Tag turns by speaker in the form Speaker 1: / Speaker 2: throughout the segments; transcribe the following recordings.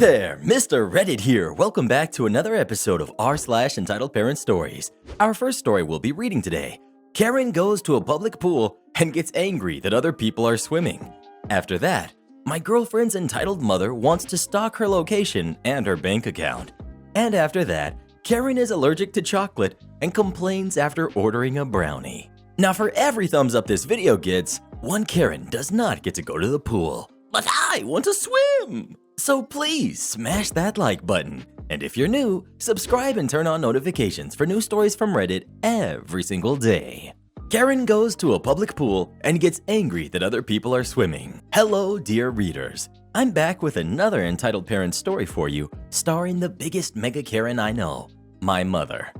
Speaker 1: there, Mr. Reddit here. Welcome back to another episode of r/entitled parent stories. Our first story we'll be reading today. Karen goes to a public pool and gets angry that other people are swimming. After that, my girlfriend's entitled mother wants to stalk her location and her bank account. And after that, Karen is allergic to chocolate and complains after ordering a brownie. Now for every thumbs up this video gets, one Karen does not get to go to the pool. But I want to swim! So please smash that like button. And if you're new, subscribe and turn on notifications for new stories from Reddit every single day. Karen goes to a public pool and gets angry that other people are swimming. Hello, dear readers. I'm back with another entitled parent story for you, starring the biggest mega Karen I know, my mother.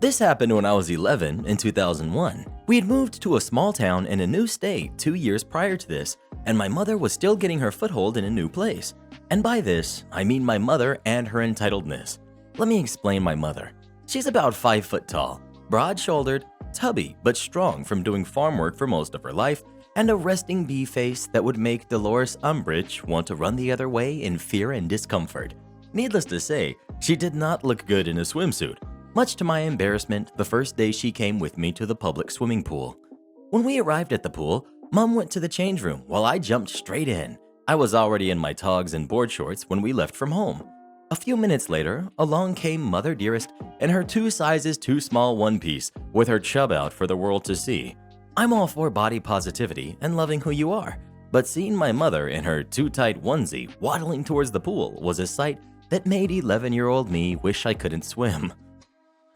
Speaker 1: This happened when I was 11 in 2001. We had moved to a small town in a new state 2 years prior to this, and my mother was still getting her foothold in a new place. And by this, I mean my mother and her entitledness. Let me explain my mother. She's about 5 foot tall, broad-shouldered, tubby but strong from doing farm work for most of her life, and a resting bee face that would make Dolores Umbridge want to run the other way in fear and discomfort. Needless to say, she did not look good in a swimsuit, much to my embarrassment the first day she came with me to the public swimming pool. When we arrived at the pool, Mom went to the change room while I jumped straight in. I was already in my togs and board shorts when we left from home. A few minutes later, along came Mother Dearest in her 2 sizes too small one-piece with her chub out for the world to see. I'm all for body positivity and loving who you are, but seeing my mother in her too tight onesie waddling towards the pool was a sight that made 11-year-old me wish I couldn't swim.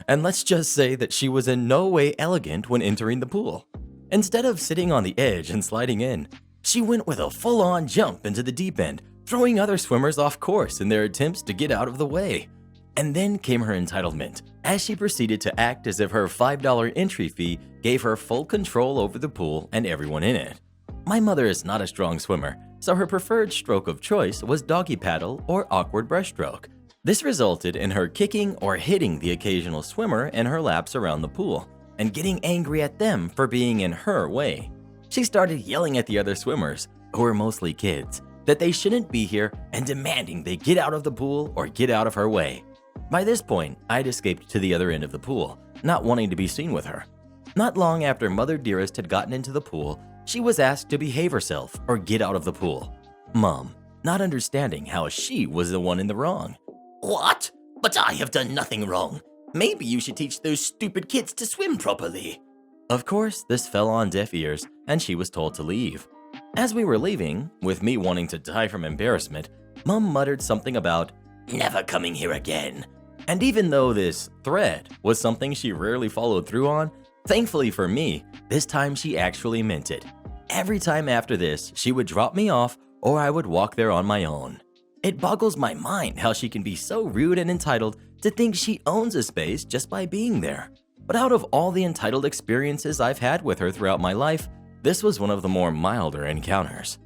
Speaker 1: And let's just say that she was in no way elegant when entering the pool. Instead of sitting on the edge and sliding in, she went with a full-on jump into the deep end, throwing other swimmers off course in their attempts to get out of the way. And then came her entitlement, as she proceeded to act as if her $5 entry fee gave her full control over the pool and everyone in it. My mother is not a strong swimmer, so her preferred stroke of choice was doggy paddle or awkward breaststroke. This resulted in her kicking or hitting the occasional swimmer in her laps around the pool, and getting angry at them for being in her way. She started yelling at the other swimmers, who were mostly kids, that they shouldn't be here and demanding they get out of the pool or get out of her way. By this point, I'd escaped to the other end of the pool, not wanting to be seen with her. Not long after Mother Dearest had gotten into the pool, she was asked to behave herself or get out of the pool. Mom, not understanding how she was the one in the wrong. What? But I have done nothing wrong. Maybe you should teach those stupid kids to swim properly. Of course, this fell on deaf ears, and she was told to leave. As we were leaving, with me wanting to die from embarrassment, Mom muttered something about never coming here again. And even though this threat was something she rarely followed through on, thankfully for me, this time she actually meant it. Every time after this, she would drop me off or I would walk there on my own. It boggles my mind how she can be so rude and entitled to think she owns a space just by being there. But out of all the entitled experiences I've had with her throughout my life, this was one of the more milder encounters.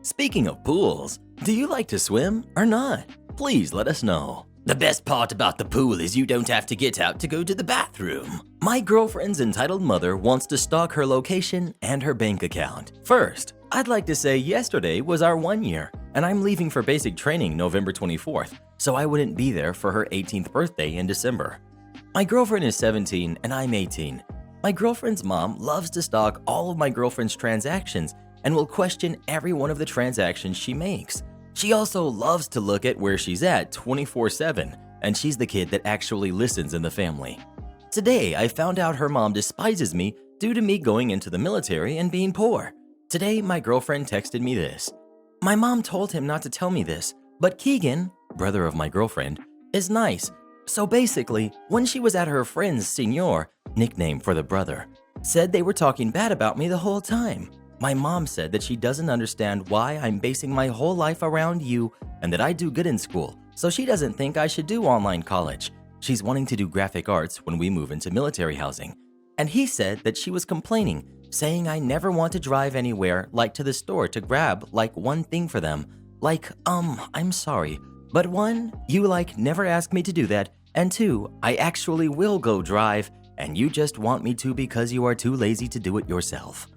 Speaker 1: Speaking of pools, do you like to swim or not? Please let us know. The best part about the pool is you don't have to get out to go to the bathroom. My girlfriend's entitled mother wants to stalk her location and her bank account. First, I'd like to say yesterday was our 1 year, and I'm leaving for basic training November 24th, so I wouldn't be there for her 18th birthday in December. My girlfriend is 17 and I'm 18. My girlfriend's mom loves to stalk all of my girlfriend's transactions and will question every one of the transactions she makes. She also loves to look at where she's at 24/7, and she's the kid that actually listens in the family. Today, I found out her mom despises me due to me going into the military and being poor. Today, my girlfriend texted me this. My mom told him not to tell me this, but Keegan, brother of my girlfriend, is nice. So basically, when she was at her friend's Senor, nickname for the brother, said they were talking bad about me the whole time. My mom said that she doesn't understand why I'm basing my whole life around you and that I do good in school, so she doesn't think I should do online college. She's wanting to do graphic arts when we move into military housing. And he said that she was complaining, saying I never want to drive anywhere like to the store to grab like one thing for them. Like, I'm sorry, but 1, you never ask me to do that, and 2, I actually will go drive, and you just want me to because you are too lazy to do it yourself.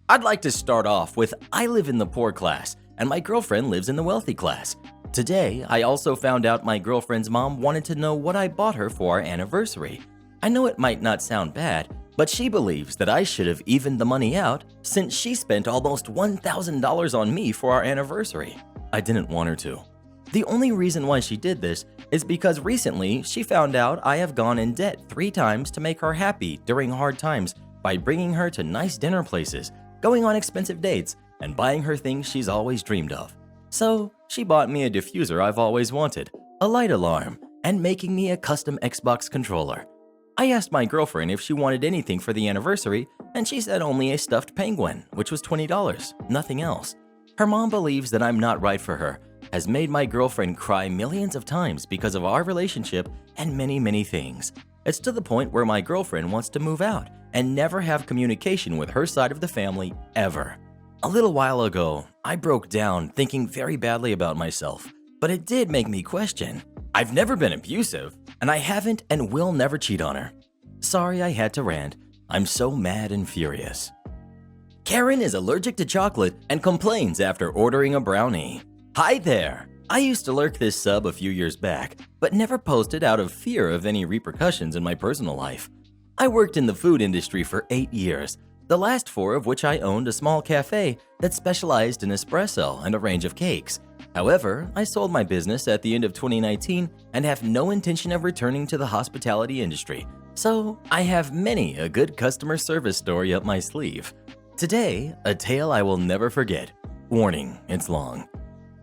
Speaker 1: I'd like to start off with I live in the poor class, and my girlfriend lives in the wealthy class. Today, I also found out my girlfriend's mom wanted to know what I bought her for our anniversary. I know it might not sound bad, but she believes that I should have evened the money out since she spent almost $1,000 on me for our anniversary. I didn't want her to. The only reason why she did this is because recently she found out I have gone in debt 3 times to make her happy during hard times by bringing her to nice dinner places, going on expensive dates, and buying her things she's always dreamed of. So she bought me a diffuser I've always wanted, a light alarm, and making me a custom Xbox controller. I asked my girlfriend if she wanted anything for the anniversary, and she said only a stuffed penguin, which was $20, nothing else. Her mom believes that I'm not right for her, has made my girlfriend cry millions of times because of our relationship and many things. It's to the point where my girlfriend wants to move out and never have communication with her side of the family ever. A little while ago, I broke down thinking very badly about myself, but it did make me question. I've never been abusive, and I haven't and will never cheat on her. Sorry I had to rant. I'm so mad and furious. Karen is allergic to chocolate and complains after ordering a brownie. Hi there! I used to lurk this sub a few years back, but never posted out of fear of any repercussions in my personal life. I worked in the food industry for 8 years, the last 4 of which I owned a small cafe that specialized in espresso and a range of cakes. However, I sold my business at the end of 2019 and have no intention of returning to the hospitality industry, so I have many a good customer service story up my sleeve. Today, a tale I will never forget. Warning, it's long.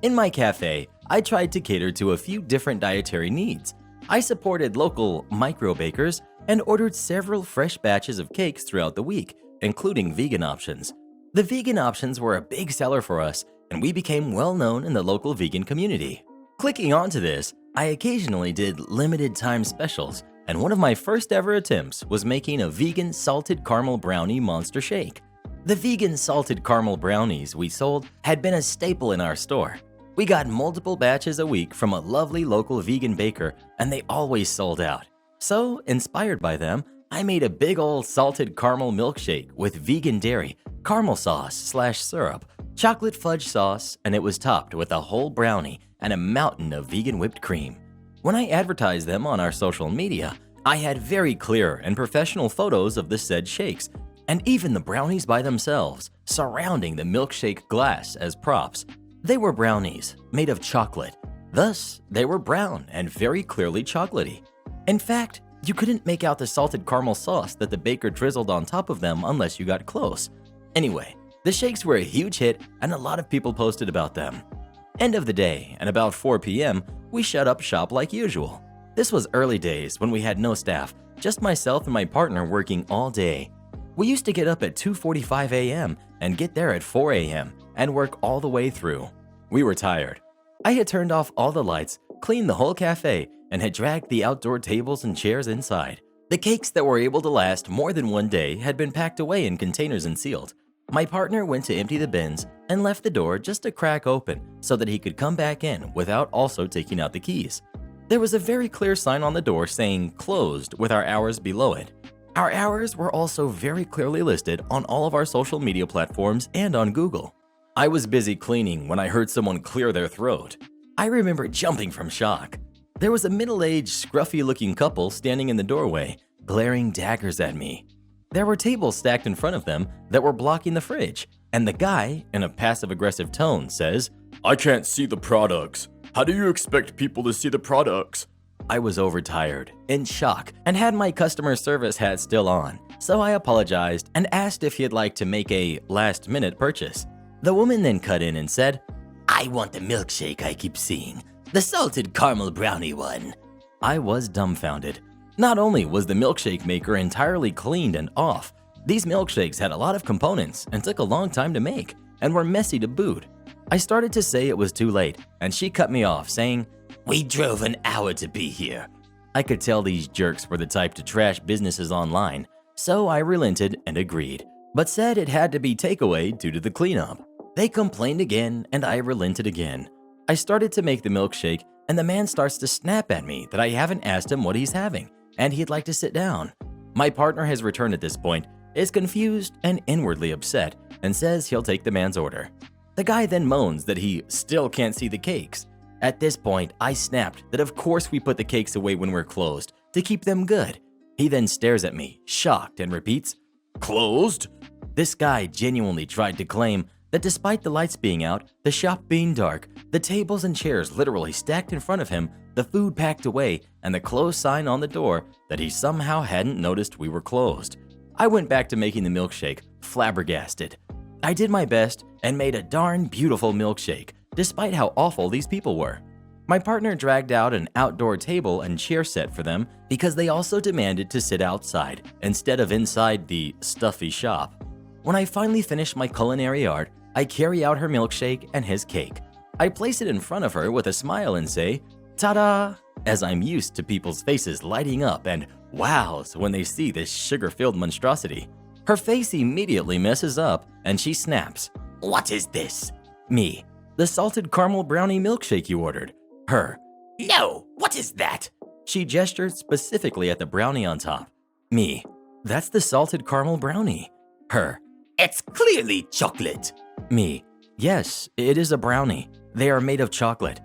Speaker 1: In my cafe, I tried to cater to a few different dietary needs. I supported local micro bakers and ordered several fresh batches of cakes throughout the week, including vegan options. The vegan options were a big seller for us, and we became well known in the local vegan community. Clicking onto this, I occasionally did limited time specials, and one of my first ever attempts was making a vegan salted caramel brownie monster shake. The vegan salted caramel brownies we sold had been a staple in our store. We got multiple batches a week from a lovely local vegan baker, and they always sold out. So, inspired by them, I made a big ol' salted caramel milkshake with vegan dairy, caramel sauce/syrup, chocolate fudge sauce, and it was topped with a whole brownie and a mountain of vegan whipped cream. When I advertised them on our social media, I had very clear and professional photos of the said shakes, and even the brownies by themselves, surrounding the milkshake glass as props. They were brownies made of chocolate. Thus, they were brown and very clearly chocolatey. In fact, you couldn't make out the salted caramel sauce that the baker drizzled on top of them unless you got close. Anyway, the shakes were a huge hit and a lot of people posted about them. End of the day, and about 4 p.m., we shut up shop like usual. This was early days when we had no staff, just myself and my partner working all day. We used to get up at 2:45 a.m. and get there at 4 a.m. and work all the way through. We were tired. I had turned off all the lights, cleaned the whole cafe, and had dragged the outdoor tables and chairs inside. The cakes that were able to last more than one day had been packed away in containers and sealed. My partner went to empty the bins and left the door just a crack open so that he could come back in without also taking out the keys. There was a very clear sign on the door saying closed with our hours below it. Our hours were also very clearly listed on all of our social media platforms and on Google. I was busy cleaning when I heard someone clear their throat. I remember jumping from shock. There was a middle-aged, scruffy-looking couple standing in the doorway, glaring daggers at me. There were tables stacked in front of them that were blocking the fridge, and the guy, in a passive-aggressive tone, says, "I can't see the products. How do you expect people to see the products?" I was overtired, in shock, and had my customer service hat still on, so I apologized and asked if he'd like to make a last-minute purchase. The woman then cut in and said, "I want the milkshake I keep seeing, the salted caramel brownie one." I was dumbfounded. Not only was the milkshake maker entirely cleaned and off, these milkshakes had a lot of components and took a long time to make, and were messy to boot. I started to say it was too late, and she cut me off, saying, "We drove an hour to be here." I could tell these jerks were the type to trash businesses online, so I relented and agreed, but said it had to be takeaway due to the cleanup. They complained again, and I relented again. I started to make the milkshake, and the man starts to snap at me that I haven't asked him what he's having, and he'd like to sit down. My partner has returned at this point, is confused and inwardly upset, and says he'll take the man's order. The guy then moans that he still can't see the cakes. At this point, I snapped that of course we put the cakes away when we're closed, to keep them good. He then stares at me, shocked, and repeats, "Closed?" This guy genuinely tried to claim that despite the lights being out, the shop being dark, the tables and chairs literally stacked in front of him, the food packed away, and the closed sign on the door, that he somehow hadn't noticed we were closed. I went back to making the milkshake, flabbergasted. I did my best and made a darn beautiful milkshake, despite how awful these people were. My partner dragged out an outdoor table and chair set for them because they also demanded to sit outside instead of inside the stuffy shop. When I finally finish my culinary art, I carry out her milkshake and his cake. I place it in front of her with a smile and say, "Ta-da!" as I'm used to people's faces lighting up and wows when they see this sugar-filled monstrosity. Her face immediately messes up and she snaps, "What is this?" Me, "The salted caramel brownie milkshake you ordered." Her, "No, what is that?" She gestured specifically at the brownie on top. Me, "That's the salted caramel brownie." Her, "It's clearly chocolate." Me, "Yes, it is a brownie. They are made of chocolate."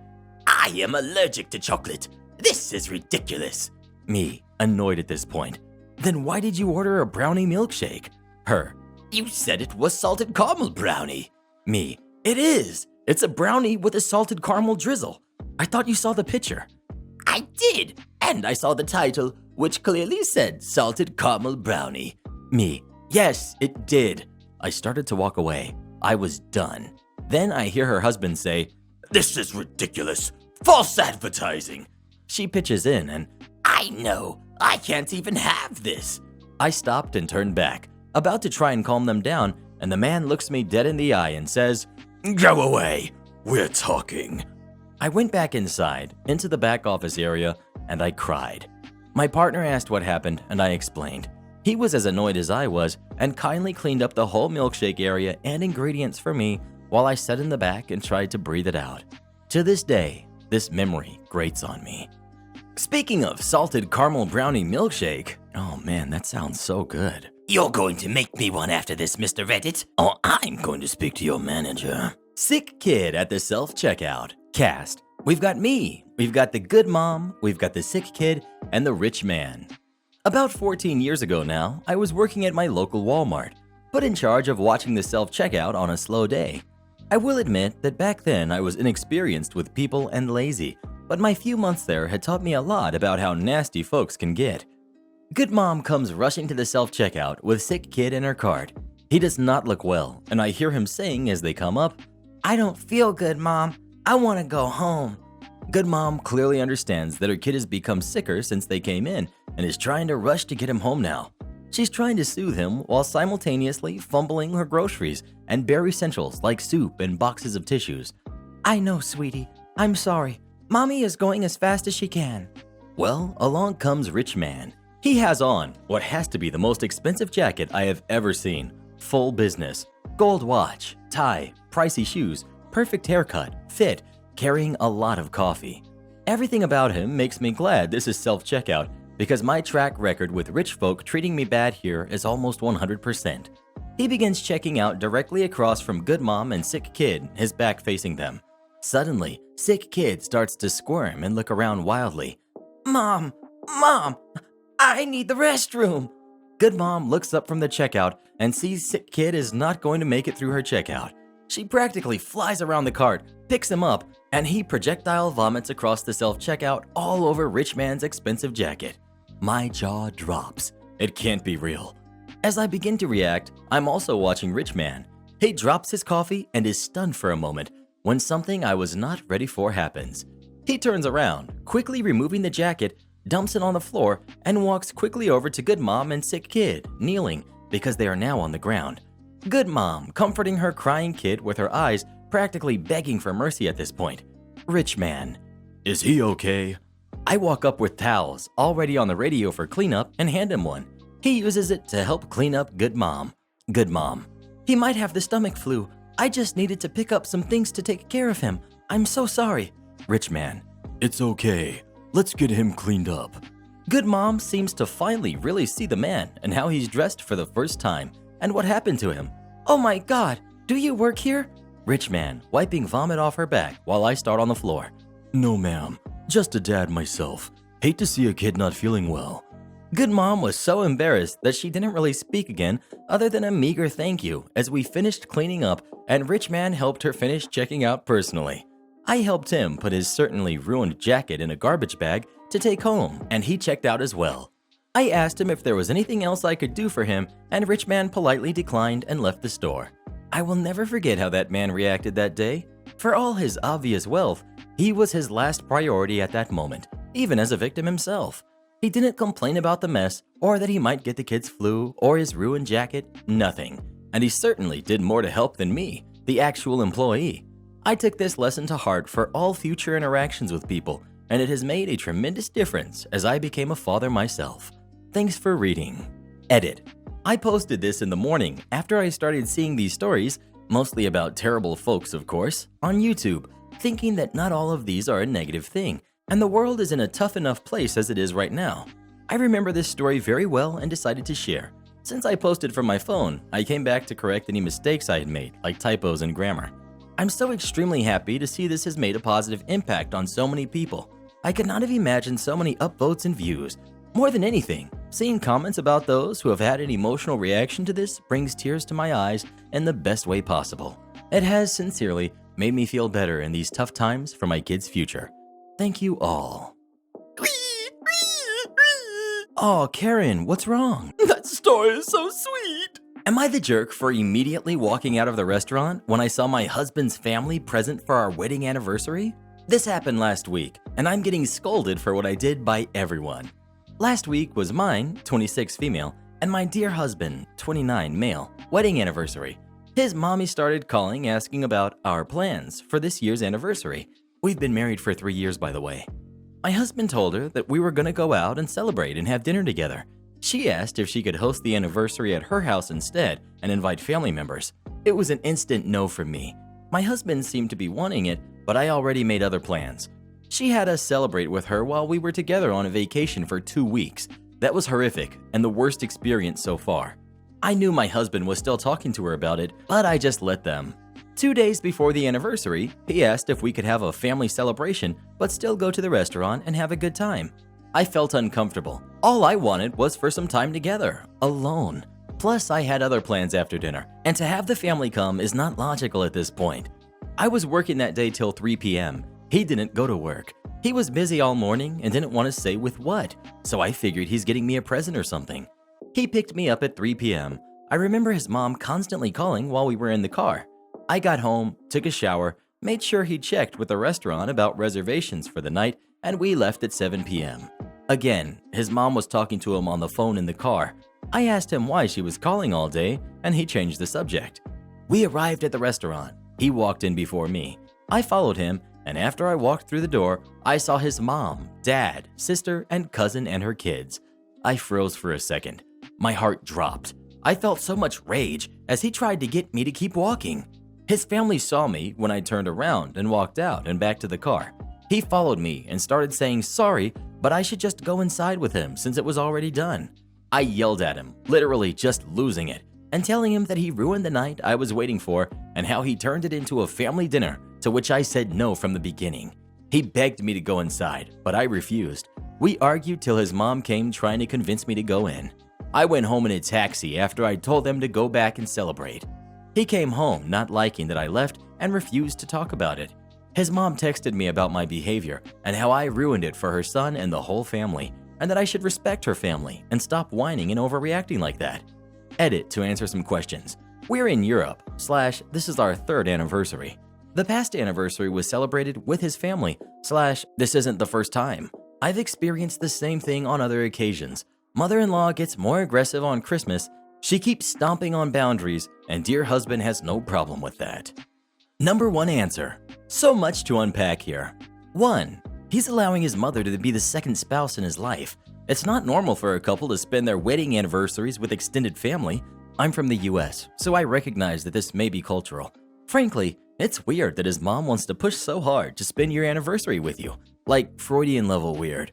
Speaker 1: "I am allergic to chocolate. This is ridiculous." Me, annoyed at this point. "Then why did you order a brownie milkshake?" Her, "You said it was salted caramel brownie." Me, "It is. It's a brownie with a salted caramel drizzle. I thought you saw the picture." "I did, and I saw the title, which clearly said salted caramel brownie." Me, "Yes, it did." I started to walk away. I was done. Then I hear her husband say, "This is ridiculous. False advertising." She pitches in and, "I know. I can't even have this." I stopped and turned back, about to try and calm them down, and the man looks me dead in the eye and says, "Go away. We're talking." I went back inside, into the back office area, and I cried. My partner asked what happened, and I explained. He was as annoyed as I was and kindly cleaned up the whole milkshake area and ingredients for me while I sat in the back and tried to breathe it out. To this day, this memory grates on me. Speaking of salted caramel brownie milkshake, oh man, that sounds so good. You're going to make me one after this, Mr. Reddit, or I'm going to speak to your manager. Sick kid at the self-checkout. Cast. We've got me, we've got the good mom, we've got the sick kid, and the rich man. About 14 years ago now, I was working at my local Walmart, put in charge of watching the self-checkout on a slow day. I will admit that back then I was inexperienced with people and lazy, but my few months there had taught me a lot about how nasty folks can get. Good mom comes rushing to the self-checkout with sick kid in her cart. He does not look well, and I hear him saying as they come up, "I don't feel good, Mom. I want to go home." Good mom clearly understands that her kid has become sicker since they came in and is trying to rush to get him home now. She's trying to soothe him while simultaneously fumbling her groceries and bare essentials like soup and boxes of tissues. "I know, sweetie. I'm sorry. Mommy is going as fast as she can." Well, along comes rich man. He has on what has to be the most expensive jacket I have ever seen. Full business. Gold watch, tie, pricey shoes, perfect haircut, fit, carrying a lot of coffee. Everything about him makes me glad this is self-checkout because my track record with rich folk treating me bad here is almost 100%. He begins checking out directly across from good mom and sick kid, his back facing them. Suddenly, sick kid starts to squirm and look around wildly. Mom, I need the restroom." Good mom looks up from the checkout and sees sick kid is not going to make it through her checkout. She practically flies around the cart, picks him up, and he projectile vomits across the self-checkout all over rich man's expensive jacket. My jaw drops. It can't be real. As I begin to react, I'm also watching rich man. He drops his coffee and is stunned for a moment when something I was not ready for happens. He turns around, quickly removing the jacket, dumps it on the floor, and walks quickly over to good mom and sick kid, kneeling because they are now on the ground. Good mom comforting her crying kid with her eyes practically begging for mercy at this point. Rich man, "Is he okay?" I walk up with towels already on the radio for cleanup and hand him one. He uses it to help clean up good mom. Good mom, "He might have the stomach flu. I just needed to pick up some things to take care of him. I'm so sorry." Rich man, "It's okay. Let's get him cleaned up." Good mom seems to finally really see the man and how he's dressed for the first time and what happened to him. "Oh my God, do you work here?" Rich man wiping vomit off her back while I start on the floor. No ma'am, just a dad myself. Hate to see a kid not feeling well. Good mom was so embarrassed that she didn't really speak again other than a meager thank you as we finished cleaning up and Rich Man helped her finish checking out personally. I helped him put his certainly ruined jacket in a garbage bag to take home and he checked out as well. I asked him if there was anything else I could do for him and Rich Man politely declined and left the store. I will never forget how that man reacted that day. For all his obvious wealth, he was his last priority at that moment, even as a victim himself. He didn't complain about the mess or that he might get the kid's flu or his ruined jacket, nothing. And he certainly did more to help than me, the actual employee. I took this lesson to heart for all future interactions with people, and it has made a tremendous difference as I became a father myself. Thanks for reading. Edit. I posted this in the morning after I started seeing these stories, mostly about terrible folks of course, on YouTube, thinking that not all of these are a negative thing, and the world is in a tough enough place as it is right now. I remember this story very well and decided to share. Since I posted from my phone, I came back to correct any mistakes I had made, like typos and grammar. I'm so extremely happy to see this has made a positive impact on so many people. I could not have imagined so many upvotes and views. More than anything, seeing comments about those who have had an emotional reaction to this brings tears to my eyes in the best way possible. It has sincerely made me feel better in these tough times for my kids' future. Thank you all. Oh, Karen, what's wrong?
Speaker 2: That story is so sweet.
Speaker 1: Am I the jerk for immediately walking out of the restaurant when I saw my husband's family present for our wedding anniversary? This happened last week, and I'm getting scolded for what I did by everyone. Last week was mine, 26 female, and my dear husband, 29 male, wedding anniversary. His mommy started calling asking about our plans for this year's anniversary. We've been married for 3 years, by the way. My husband told her that we were going to go out and celebrate and have dinner together. She asked if she could host the anniversary at her house instead and invite family members. It was an instant no from me. My husband seemed to be wanting it, but I already made other plans. She had us celebrate with her while we were together on a vacation for 2 weeks. That was horrific and the worst experience so far. I knew my husband was still talking to her about it, but I just let them. 2 days before the anniversary, he asked if we could have a family celebration but still go to the restaurant and have a good time. I felt uncomfortable. All I wanted was for some time together, alone. Plus, I had other plans after dinner, and to have the family come is not logical at this point. I was working that day till 3 p.m. He didn't go to work. He was busy all morning and didn't want to say with what, so I figured he's getting me a present or something. He picked me up at 3 p.m. I remember his mom constantly calling while we were in the car. I got home, took a shower, made sure he checked with the restaurant about reservations for the night, and we left at 7 p.m. Again, his mom was talking to him on the phone in the car. I asked him why she was calling all day, and he changed the subject. We arrived at the restaurant. He walked in before me. I followed him, and after I walked through the door, I saw his mom, dad, sister, and cousin and her kids. I froze for a second. My heart dropped. I felt so much rage as he tried to get me to keep walking. His family saw me when I turned around and walked out and back to the car. He followed me and started saying sorry, but I should just go inside with him since it was already done. I yelled at him, literally just losing it, and telling him that he ruined the night I was waiting for and how he turned it into a family dinner, to which I said no from the beginning. He begged me to go inside, but I refused. We argued till his mom came trying to convince me to go in. I went home in a taxi after I told them to go back and celebrate. He came home not liking that I left and refused to talk about it. His mom texted me about my behavior and how I ruined it for her son and the whole family, and that I should respect her family and stop whining and overreacting like that. Edit to answer some questions. We're in Europe, / this is our 3rd anniversary. The past anniversary was celebrated with his family, / this isn't the first time. I've experienced the same thing on other occasions. Mother-in-law gets more aggressive on Christmas. She keeps stomping on boundaries, and dear husband has no problem with that. Number 1 answer. So much to unpack here. 1. He's allowing his mother to be the second spouse in his life. It's not normal for a couple to spend their wedding anniversaries with extended family. I'm from the US, so I recognize that this may be cultural. Frankly, it's weird that his mom wants to push so hard to spend your anniversary with you. Like Freudian level weird.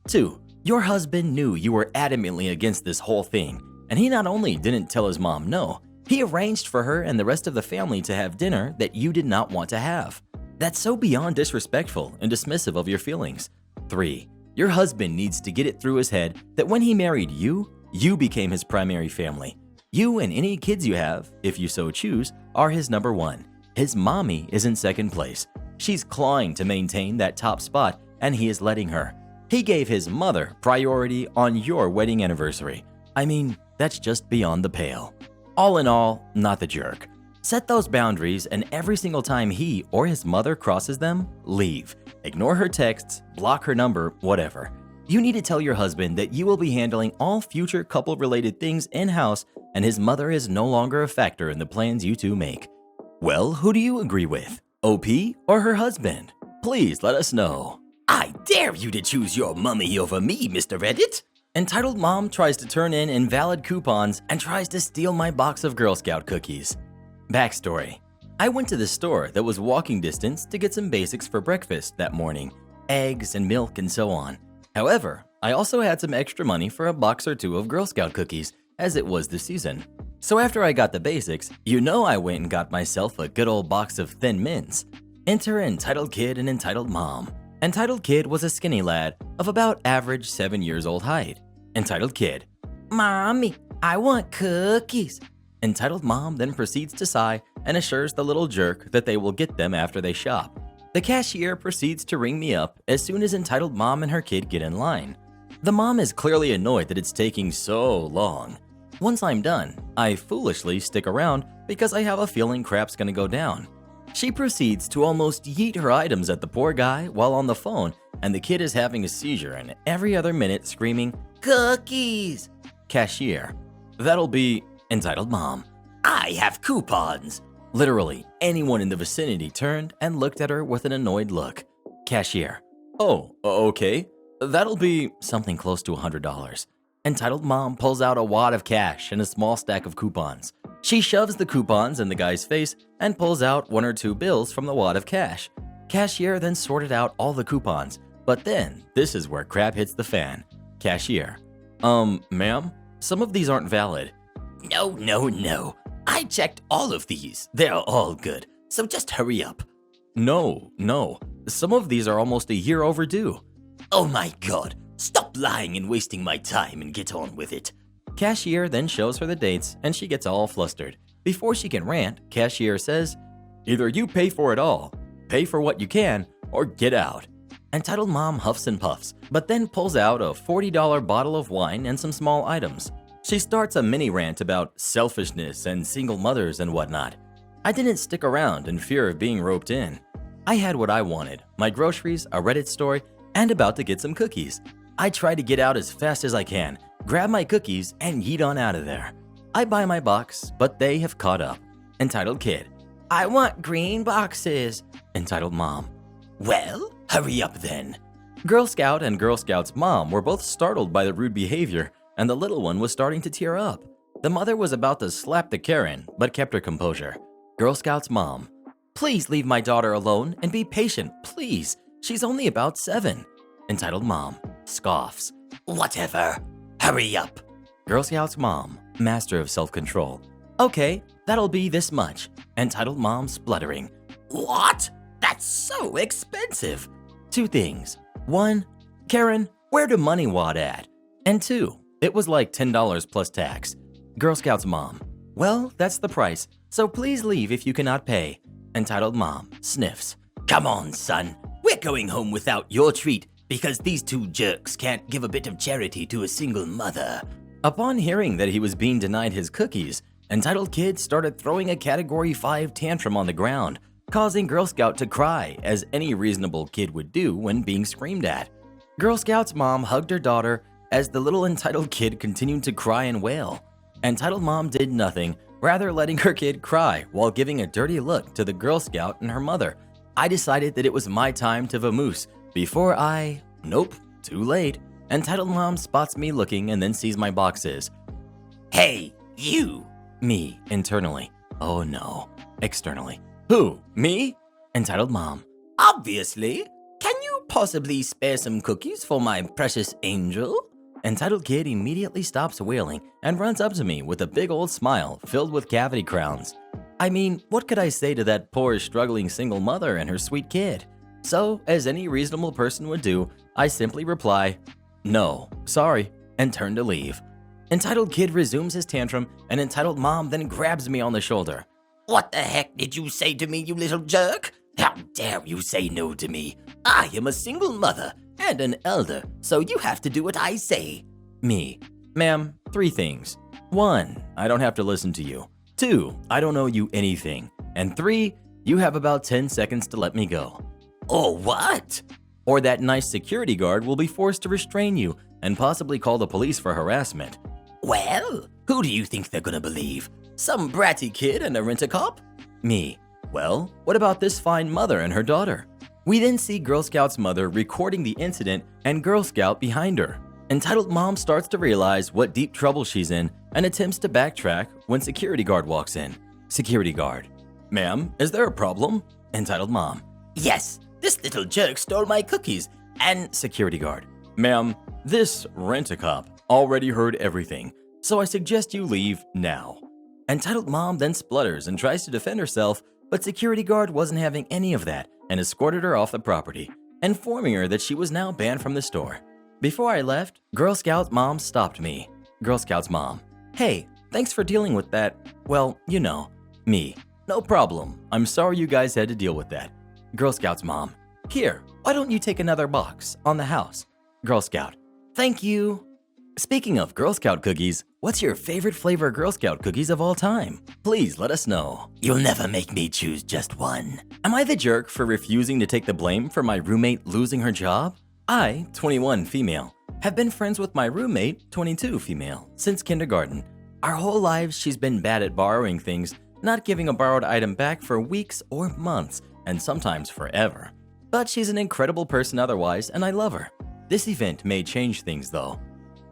Speaker 1: 2. Your husband knew you were adamantly against this whole thing. And he not only didn't tell his mom no, he arranged for her and the rest of the family to have dinner that you did not want to have. That's so beyond disrespectful and dismissive of your feelings. 3. Your husband needs to get it through his head that when he married you, you became his primary family. You and any kids you have, if you so choose, are his number one. His mommy is in second place. She's clawing to maintain that top spot, and he is letting her. He gave his mother priority on your wedding anniversary. I mean, that's just beyond the pale. All in all, not the jerk. Set those boundaries, and every single time he or his mother crosses them, leave. Ignore her texts, block her number, whatever. You need to tell your husband that you will be handling all future couple-related things in-house, and his mother is no longer a factor in the plans you two make. Well, who do you agree with? OP or her husband? Please let us know.
Speaker 2: I dare you to choose your mummy over me, Mr. Reddit.
Speaker 1: Entitled mom tries to turn in invalid coupons and tries to steal my box of Girl Scout cookies. Backstory. I went to the store that was walking distance to get some basics for breakfast that morning, eggs and milk and so on. However, I also had some extra money for a box or two of Girl Scout cookies, as it was the season. So after I got the basics, I went and got myself a good old box of Thin Mints. Enter Entitled Kid and Entitled Mom. Entitled Kid was a skinny lad of about average 7 years old height. Entitled Kid: Mommy, I want cookies. Entitled Mom then proceeds to sigh and assures the little jerk that they will get them after they shop. The cashier proceeds to ring me up as soon as Entitled Mom and her kid get in line. The mom is clearly annoyed that it's taking so long. Once I'm done, I foolishly stick around because I have a feeling crap's gonna go down. She proceeds to almost yeet her items at the poor guy while on the phone, and the kid is having a seizure and every other minute screaming, "Cookies!" Cashier: That'll be. Entitled Mom:
Speaker 2: I have coupons.
Speaker 1: Literally, anyone in the vicinity turned and looked at her with an annoyed look. Cashier: Oh, okay. That'll be something close to $100. Entitled Mom pulls out a wad of cash and a small stack of coupons. She shoves the coupons in the guy's face and pulls out 1 or 2 bills from the wad of cash. Cashier then sorted out all the coupons, but then this is where crap hits the fan. Cashier: Ma'am, some of these aren't valid.
Speaker 2: No. I checked all of these. They're all good. So just hurry up.
Speaker 1: No. Some of these are almost a year overdue.
Speaker 2: Oh my god. Stop lying and wasting my time and get on with it.
Speaker 1: Cashier then shows her the dates and she gets all flustered. Before she can rant, cashier says, "Either you pay for it all, pay for what you can, or get out." Entitled Mom huffs and puffs, but then pulls out a $40 bottle of wine and some small items. She starts a mini rant about selfishness and single mothers and whatnot. I didn't stick around in fear of being roped in. I had what I wanted, my groceries, a Reddit story, and about to get some cookies. I try to get out as fast as I can, grab my cookies, and yeet on out of there. I buy my box, but they have caught up. Entitled Kid: I want green boxes. Entitled Mom:
Speaker 2: Well, hurry up then.
Speaker 1: Girl Scout and Girl Scout's mom were both startled by the rude behavior, and the little one was starting to tear up. The mother was about to slap the Karen, but kept her composure. Girl Scout's mom: Please leave my daughter alone and be patient, please. She's only about 7. Entitled Mom scoffs:
Speaker 2: Whatever. Hurry up.
Speaker 1: Girl Scout's mom, master of self-control: Okay, that'll be this much. Entitled Mom spluttering:
Speaker 2: What? That's so expensive.
Speaker 1: 2 things. 1, Karen, where the money wad at? And 2, it was like $10 plus tax. Girl Scout's mom: Well, that's the price, so please leave if you cannot pay. Entitled Mom sniffs:
Speaker 2: Come on, son. We're going home without your treat because these 2 jerks can't give a bit of charity to a single mother.
Speaker 1: Upon hearing that he was being denied his cookies, Entitled Kid started throwing a Category 5 tantrum on the ground, causing Girl Scout to cry, as any reasonable kid would do when being screamed at. Girl Scout's mom hugged her daughter as the little Entitled Kid continued to cry and wail. Entitled Mom did nothing, rather letting her kid cry while giving a dirty look to the Girl Scout and her mother. I decided that it was my time to vamoose before Nope, too late. Entitled Mom spots me looking and then sees my boxes.
Speaker 2: Hey, you!
Speaker 1: Me, internally. Oh no. Externally. Who? Me? Entitled Mom:
Speaker 2: Obviously. Can you possibly spare some cookies for my precious angel?
Speaker 1: Entitled Kid immediately stops wailing and runs up to me with a big old smile filled with cavity crowns. I mean, what could I say to that poor, struggling single mother and her sweet kid? So, as any reasonable person would do, I simply reply, "No, sorry," and turn to leave. Entitled kid resumes his tantrum, and entitled mom then grabs me on the shoulder.
Speaker 2: What the heck did you say to me, you little jerk? How dare you say no to me? I am a single mother and an elder, so you have to do what I say.
Speaker 1: Me. Ma'am, 3 things. 1, I don't have to listen to you. 2, I don't owe you anything. And 3, you have about 10 seconds to let me go.
Speaker 2: Or what?
Speaker 1: Or that nice security guard will be forced to restrain you and possibly call the police for harassment.
Speaker 2: Well, who do you think they're gonna believe? Some bratty kid and a rent-a-cop?
Speaker 1: Me. Well, what about this fine mother and her daughter? We then see Girl Scout's mother recording the incident and Girl Scout behind her. Entitled mom starts to realize what deep trouble she's in and attempts to backtrack when security guard walks in. Security guard. Ma'am, is there a problem? Entitled mom.
Speaker 2: Yes, this little jerk stole my cookies and…
Speaker 1: Security guard. Ma'am, this rent-a-cop already heard everything, so I suggest you leave now. Entitled mom then splutters and tries to defend herself, but security guard wasn't having any of that and escorted her off the property, informing her that she was now banned from the store. Before I left, Girl Scout mom stopped me. Girl Scout's mom. Hey, thanks for dealing with that. Well, you know. Me. No problem. I'm sorry you guys had to deal with that. Girl Scout's mom. Here, why don't you take another box on the house? Girl Scout. Thank you. Speaking of Girl Scout cookies, what's your favorite flavor Girl Scout cookies of all time? Please let us know.
Speaker 2: You'll never make me choose just one.
Speaker 1: Am I the jerk for refusing to take the blame for my roommate losing her job? I, 21 female, have been friends with my roommate, 22 female, since kindergarten. Our whole lives she's been bad at borrowing things, not giving a borrowed item back for weeks or months, and sometimes forever. But she's an incredible person otherwise, and I love her. This event may change things though.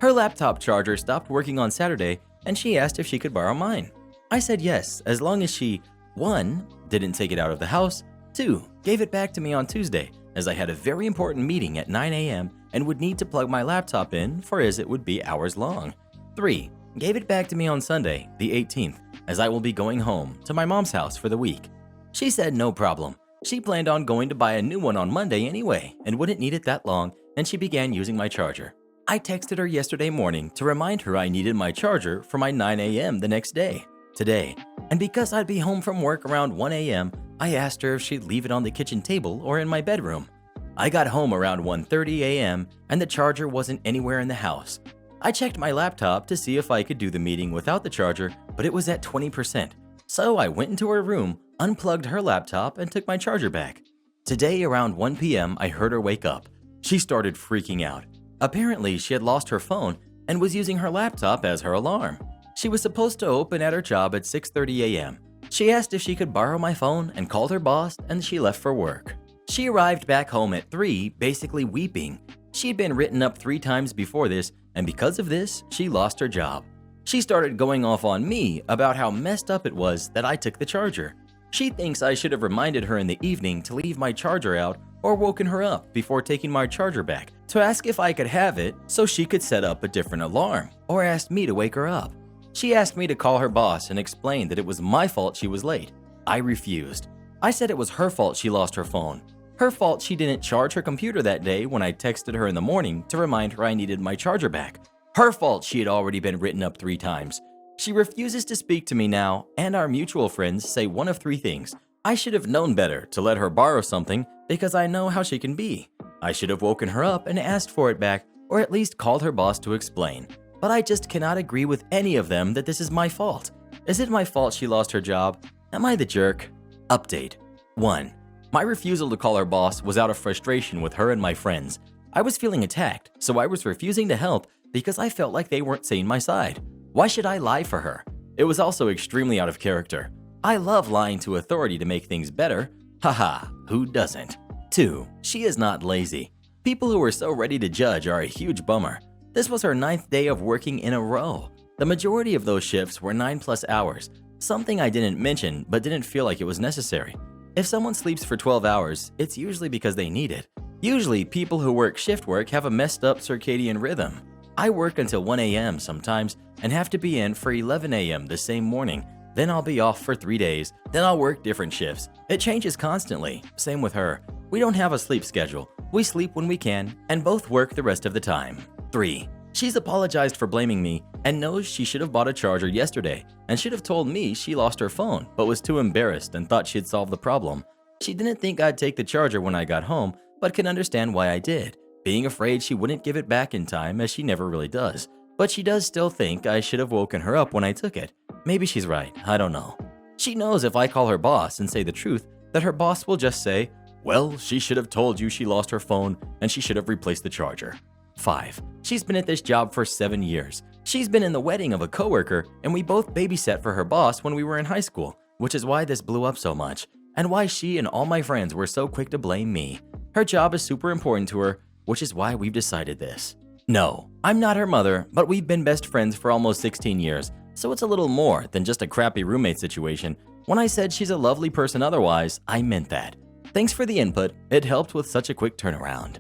Speaker 1: Her laptop charger stopped working on Saturday, and she asked if she could borrow mine. I said yes, as long as she, 1, didn't take it out of the house, 2, gave it back to me on Tuesday, as I had a very important meeting at 9 a.m. and would need to plug my laptop in for as it would be hours long. 3, gave it back to me on Sunday, the 18th, as I will be going home to my mom's house for the week. She said no problem. She planned on going to buy a new one on Monday anyway and wouldn't need it that long, and she began using my charger. I texted her yesterday morning to remind her I needed my charger for my 9 a.m. the next day, today, and because I'd be home from work around 1 a.m., I asked her if she'd leave it on the kitchen table or in my bedroom. I got home around 1:30 a.m. and the charger wasn't anywhere in the house. I checked my laptop to see if I could do the meeting without the charger, but it was at 20%. So I went into her room, unplugged her laptop, and took my charger back. Today around 1 p.m. I heard her wake up. She started freaking out. Apparently, she had lost her phone and was using her laptop as her alarm. She was supposed to open at her job at 6:30 a.m. She asked if she could borrow my phone and called her boss, and she left for work. She arrived back home at 3, basically weeping. She had been written up 3 times before this, and because of this, she lost her job. She started going off on me about how messed up it was that I took the charger. She thinks I should have reminded her in the evening to leave my charger out or woken her up before taking my charger back to ask if I could have it so she could set up a different alarm, or asked me to wake her up. She asked me to call her boss and explain that it was my fault she was late. I refused. I said it was her fault she lost her phone. Her fault she didn't charge her computer that day when I texted her in the morning to remind her I needed my charger back. Her fault she had already been written up 3 times. She refuses to speak to me now, and our mutual friends say one of 3 things. I should have known better to let her borrow something because I know how she can be. I should have woken her up and asked for it back, or at least called her boss to explain. But I just cannot agree with any of them that this is my fault. Is it my fault she lost her job? Am I the jerk? Update. 1. My refusal to call her boss was out of frustration with her and my friends. I was feeling attacked, so I was refusing to help because I felt like they weren't seeing my side. Why should I lie for her? It was also extremely out of character. I love lying to authority to make things better. Haha, who doesn't? 2. She is not lazy. People who are so ready to judge are a huge bummer. This was her 9th day of working in a row. The majority of those shifts were 9+ hours, something I didn't mention but didn't feel like it was necessary. If someone sleeps for 12 hours, it's usually because they need it. Usually, people who work shift work have a messed up circadian rhythm. I work until 1 a.m. sometimes and have to be in for 11 a.m. the same morning, Then I'll be off for 3 days. Then I'll work different shifts. It changes constantly. Same with her. We don't have a sleep schedule. We sleep when we can and both work the rest of the time. 3. She's apologized for blaming me and knows she should have bought a charger yesterday and should have told me she lost her phone but was too embarrassed and thought she'd solve the problem. She didn't think I'd take the charger when I got home but can understand why I did, being afraid she wouldn't give it back in time as she never really does. But she does still think I should have woken her up when I took it. Maybe she's right, I don't know. She knows if I call her boss and say the truth that her boss will just say, well, she should have told you she lost her phone and she should have replaced the charger. 5. She's been at this job for 7 years. She's been in the wedding of a coworker and we both babysat for her boss when we were in high school, which is why this blew up so much and why she and all my friends were so quick to blame me. Her job is super important to her, which is why we've decided this. No, I'm not her mother, but we've been best friends for almost 16 years, so it's a little more than just a crappy roommate situation. When I said she's a lovely person otherwise, I meant that. Thanks for the input, it helped with such a quick turnaround.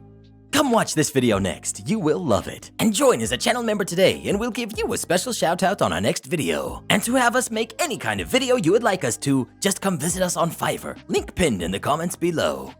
Speaker 2: Come watch this video next, you will love it. And join as a channel member today and we'll give you a special shout out on our next video. And to have us make any kind of video you would like us to, just come visit us on Fiverr, link pinned in the comments below.